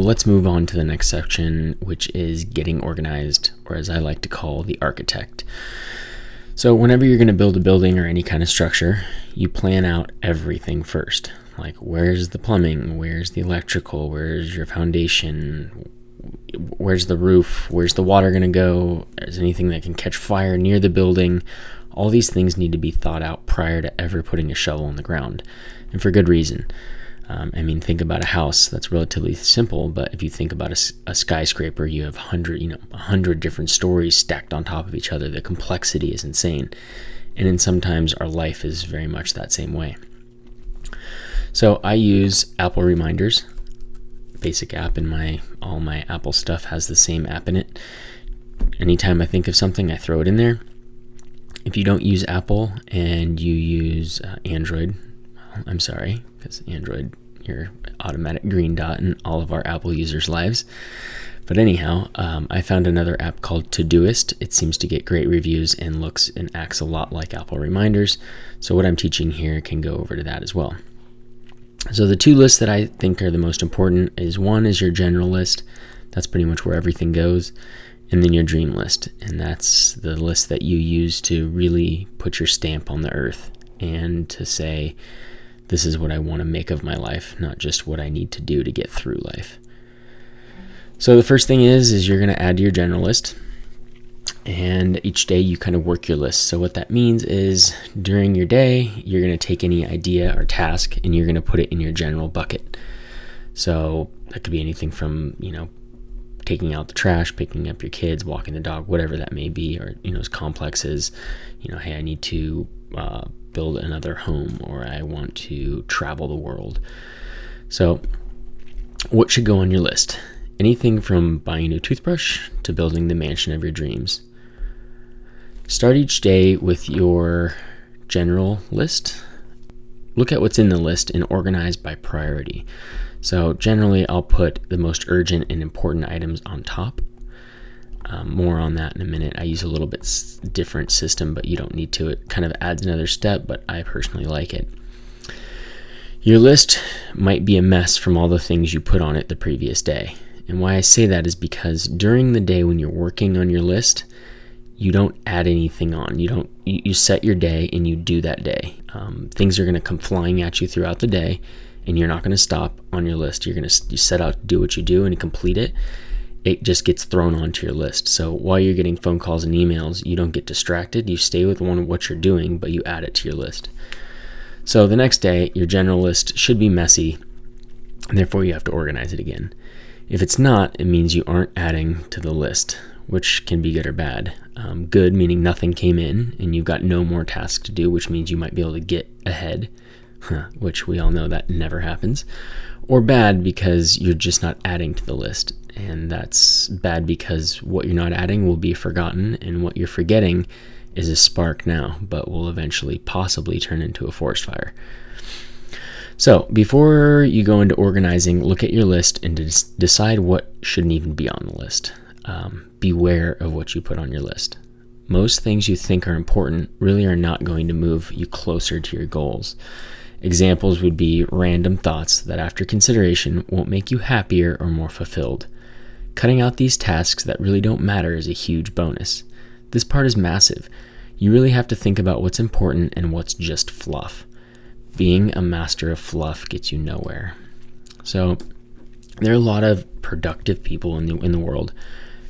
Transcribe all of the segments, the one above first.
let's move on to the next section, which is getting organized, or as I like to call, the architect. So whenever you're going to build a building or any kind of structure, you plan out everything first. Like, where's the plumbing? Where's the electrical? Where's your foundation? Where's the roof? Where's the water going to go? Is anything that can catch fire near the building? All these things need to be thought out prior to ever putting a shovel in the ground, and for good reason. Think about a house. That's relatively simple, but if you think about a skyscraper, you have 100 different stories stacked on top of each other. The complexity is insane, and then sometimes our life is very much that same way. So I use Apple Reminders, basic app in all my Apple stuff has the same app in it. Anytime I think of something, I throw it in there. If you don't use Apple and you use Android, I'm sorry, because Android, you're automatic green dot in all of our Apple users' lives. But anyhow, I found another app called Todoist. It seems to get great reviews and looks and acts a lot like Apple Reminders. So what I'm teaching here can go over to that as well. So the two lists that I think are the most important is, one is your general list. That's pretty much where everything goes. And then your dream list. And that's the list that you use to really put your stamp on the earth and to say, this is what I want to make of my life, not just what I need to do to get through life. So the first thing is you're going to add to your general list. And each day you kind of work your list. So what that means is during your day, you're going to take any idea or task and you're going to put it in your general bucket. So that could be anything from, taking out the trash, picking up your kids, walking the dog, whatever that may be, or, as complex as, hey, I need to build another home, or I want to travel the world. So what should go on your list? Anything from buying a new toothbrush to building the mansion of your dreams. Start each day with your general list. Look at what's in the list and organize by priority. So generally, I'll put the most urgent and important items on top. More on that in a minute. I use a little bit different system, but you don't need to. It kind of adds another step, but I personally like it. Your list might be a mess from all the things you put on it the previous day. And why I say that is because during the day when you're working on your list, you don't add anything on. You set your day and you do that day. Things are going to come flying at you throughout the day, and you're not going to stop on your list. You set out to do what you do and complete it. It just gets thrown onto your list. So while you're getting phone calls and emails, you don't get distracted. You stay with what you're doing, but you add it to your list. So the next day, your general list should be messy, and therefore you have to organize it again. If it's not, it means you aren't adding to the list, which can be good or bad. Good, meaning nothing came in and you've got no more tasks to do, which means you might be able to get ahead, which we all know that never happens. Or bad, because you're just not adding to the list. And that's bad because what you're not adding will be forgotten, and what you're forgetting is a spark now, but will eventually possibly turn into a forest fire. So before you go into organizing, look at your list and decide what shouldn't even be on the list. Beware of what you put on your list. Most things you think are important really are not going to move you closer to your goals. Examples would be random thoughts that after consideration won't make you happier or more fulfilled. Cutting out these tasks that really don't matter is a huge bonus. This part is massive. You really have to think about what's important and what's just fluff. Being a master of fluff gets you nowhere. So there are a lot of productive people in the world.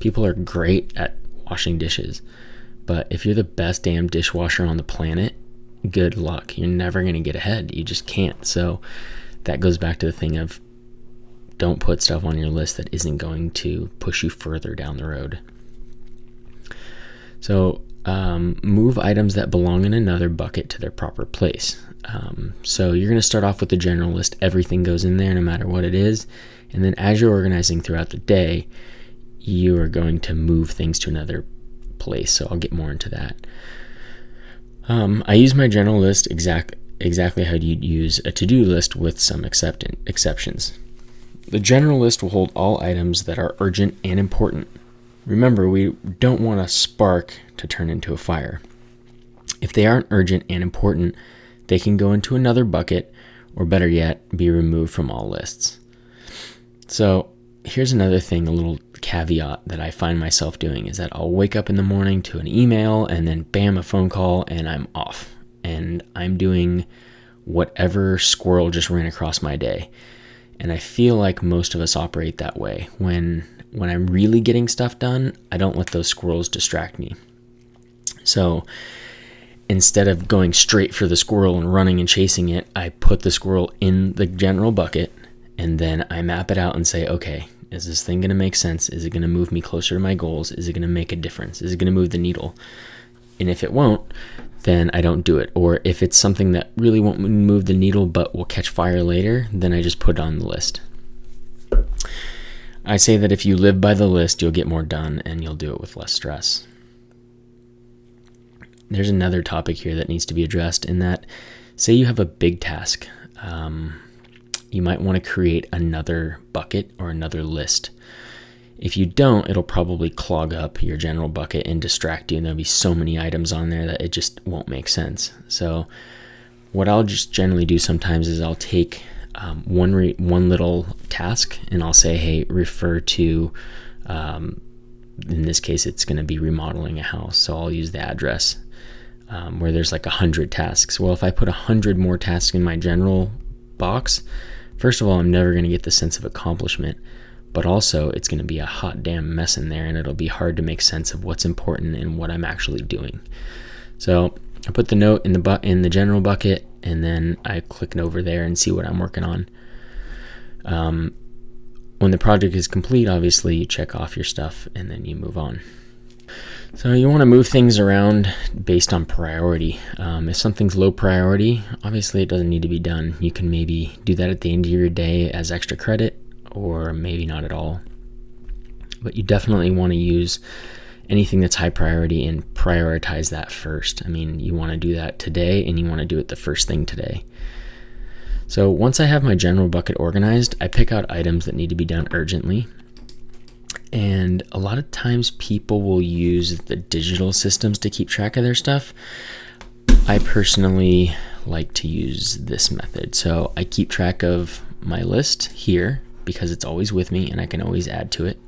People are great at washing dishes, but if you're the best damn dishwasher on the planet, good luck. You're never going to get ahead. You just can't. So that goes back to the thing of don't put stuff on your list that isn't going to push you further down the road. So move items that belong in another bucket to their proper place. So you're going to start off with the general list. Everything goes in there no matter what it is. And then as you're organizing throughout the day, you are going to move things to another place. So I'll get more into that. I use my general list exactly how you'd use a to-do list with some exceptions. The general list will hold all items that are urgent and important. Remember, we don't want a spark to turn into a fire. If they aren't urgent and important, they can go into another bucket, or better yet, be removed from all lists. So here's another thing, a little caveat that I find myself doing is that I'll wake up in the morning to an email and then bam, a phone call, and I'm off. And I'm doing whatever squirrel just ran across my day. And I feel like most of us operate that way. When I'm really getting stuff done, I don't let those squirrels distract me. So instead of going straight for the squirrel and running and chasing it, I put the squirrel in the general bucket, and then I map it out and say, okay, is this thing going to make sense? Is it going to move me closer to my goals? Is it going to make a difference? Is it going to move the needle? And if it won't, then I don't do it. Or if it's something that really won't move the needle but will catch fire later, then I just put it on the list. I say that if you live by the list, you'll get more done and you'll do it with less stress. There's another topic here that needs to be addressed, in that, say you have a big task. You might want to create another bucket or another list. If you don't, it'll probably clog up your general bucket and distract you, and there'll be so many items on there that it just won't make sense. So what I'll just generally do sometimes is I'll take one little task and I'll say, hey, refer to, in this case, it's going to be remodeling a house. So I'll use the address where there's like 100 tasks. Well, if I put 100 more tasks in my general box, first of all, I'm never going to get the sense of accomplishment, but also it's going to be a hot damn mess in there, and it'll be hard to make sense of what's important and what I'm actually doing. So I put the note in the general bucket, and then I click it over there and see what I'm working on. When the project is complete, obviously you check off your stuff and then you move on. So you want to move things around based on priority. If something's low priority, obviously it doesn't need to be done. You can maybe do that at the end of your day as extra credit, or maybe not at all. But you definitely want to use anything that's high priority and prioritize that first. I mean, you want to do that today, and you want to do it the first thing today. So once I have my general bucket organized, I pick out items that need to be done urgently. And a lot of times people will use the digital systems to keep track of their stuff. I personally like to use this method. So I keep track of my list here because it's always with me and I can always add to it.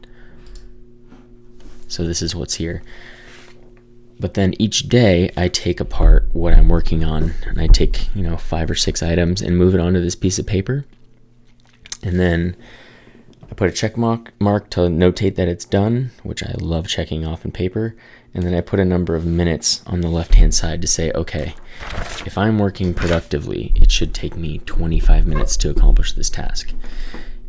So this is what's here. But then each day I take apart what I'm working on, and I take, 5 or 6 items and move it onto this piece of paper. And then I put a check mark to notate that it's done, which I love checking off in paper. And then I put a number of minutes on the left-hand side to say, okay, if I'm working productively, it should take me 25 minutes to accomplish this task.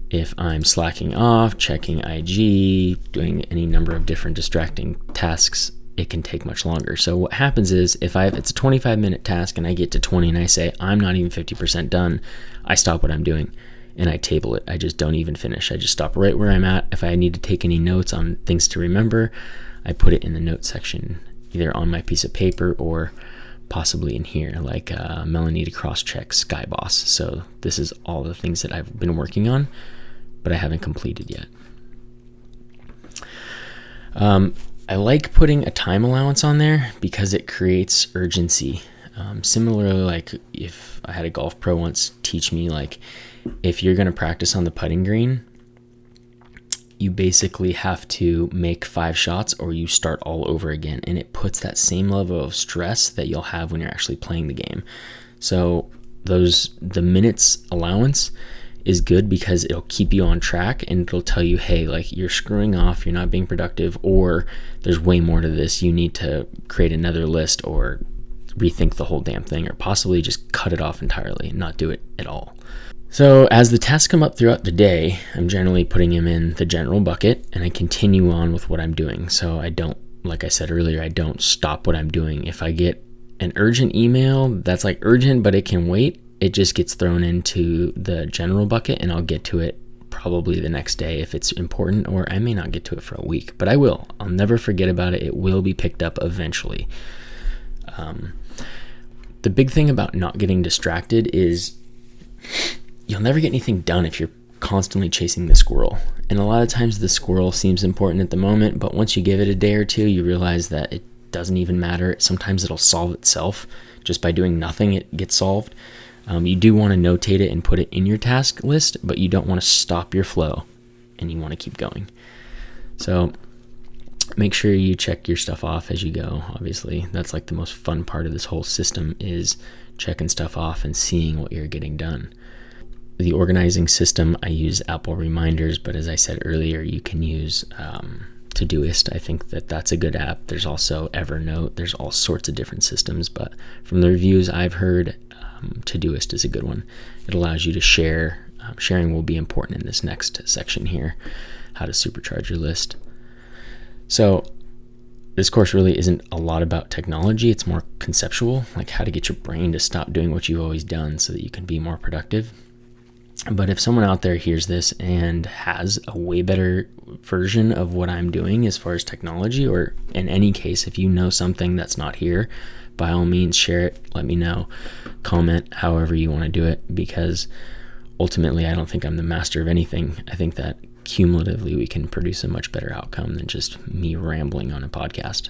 If I'm slacking off, checking IG, doing any number of different distracting tasks, it can take much longer. So what happens is, if it's a 25-minute task and I get to 20 and I say, I'm not even 50% done, I stop what I'm doing and I table it. I just don't even finish. I just stop right where I'm at. If I need to take any notes on things to remember, I put it in the notes section, either on my piece of paper or possibly in here, like Melanie to cross-check Sky Boss. So this is all the things that I've been working on, but I haven't completed yet. I like putting a time allowance on there because it creates urgency. Similarly, like if I had a golf pro once teach me, like if you're going to practice on the putting green, you basically have to make 5 shots or you start all over again. And it puts that same level of stress that you'll have when you're actually playing the game. So the minutes allowance is good because it'll keep you on track, and it'll tell you, hey, like you're screwing off, you're not being productive, or there's way more to this. You need to create another list or rethink the whole damn thing, or possibly just cut it off entirely and not do it at all. So as the tasks come up throughout the day, I'm generally putting them in the general bucket and I continue on with what I'm doing. So I don't, like I said earlier, I don't stop what I'm doing. If I get an urgent email that's like urgent but it can wait, it just gets thrown into the general bucket and I'll get to it probably the next day if it's important, or I may not get to it for a week, but I will. I'll never forget about it. It will be picked up eventually. The big thing about not getting distracted is you'll never get anything done if you're constantly chasing the squirrel. And a lot of times the squirrel seems important at the moment, but once you give it a day or two, you realize that it doesn't even matter. Sometimes it'll solve itself. Just by doing nothing, it gets solved. You do want to notate it and put it in your task list, but you don't want to stop your flow and you want to keep going. So make sure you check your stuff off as you go. Obviously, that's like the most fun part of this whole system, is checking stuff off and seeing what you're getting done. The organizing system, I use Apple Reminders, but as I said earlier, you can use Todoist. I think that's a good app. There's also Evernote. There's all sorts of different systems, but from the reviews I've heard, Todoist is a good one. It allows you to share. Sharing will be important in this next section here, how to supercharge your list. So this course really isn't a lot about technology. It's more conceptual, like how to get your brain to stop doing what you've always done so that you can be more productive. But if someone out there hears this and has a way better version of what I'm doing as far as technology, or in any case, if you know something that's not here, by all means, share it. Let me know. Comment however you want to do it, because ultimately, I don't think I'm the master of anything. I think that cumulatively we can produce a much better outcome than just me rambling on a podcast.